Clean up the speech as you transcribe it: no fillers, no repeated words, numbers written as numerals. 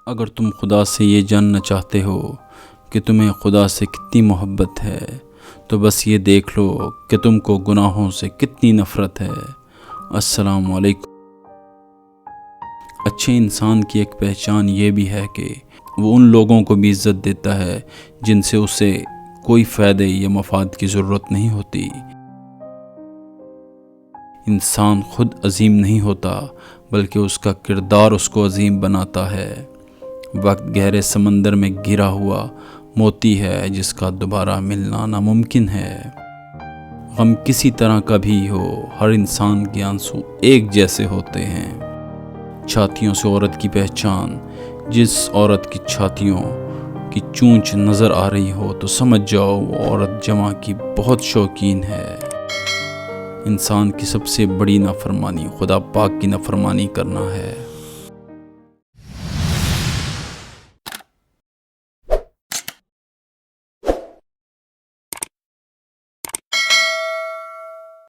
اگر تم خدا سے یہ جاننا چاہتے ہو کہ تمہیں خدا سے کتنی محبت ہے تو بس یہ دیکھ لو کہ تم کو گناہوں سے کتنی نفرت ہے۔ السلام علیکم۔ اچھے انسان کی ایک پہچان یہ بھی ہے کہ وہ ان لوگوں کو بھی عزت دیتا ہے جن سے اسے کوئی فائدے یا مفاد کی ضرورت نہیں ہوتی۔ انسان خود عظیم نہیں ہوتا بلکہ اس کا کردار اس کو عظیم بناتا ہے۔ وقت گہرے سمندر میں گرا ہوا موتی ہے جس کا دوبارہ ملنا ناممکن ہے۔ غم کسی طرح کا بھی ہو، ہر انسان کے آنسو ایک جیسے ہوتے ہیں۔ چھاتیوں سے عورت کی پہچان، جس عورت کی چھاتیوں کی چونچ نظر آ رہی ہو تو سمجھ جاؤ وہ عورت جمع کی بہت شوقین ہے۔ انسان کی سب سے بڑی نافرمانی خدا پاک کی نافرمانی کرنا ہے۔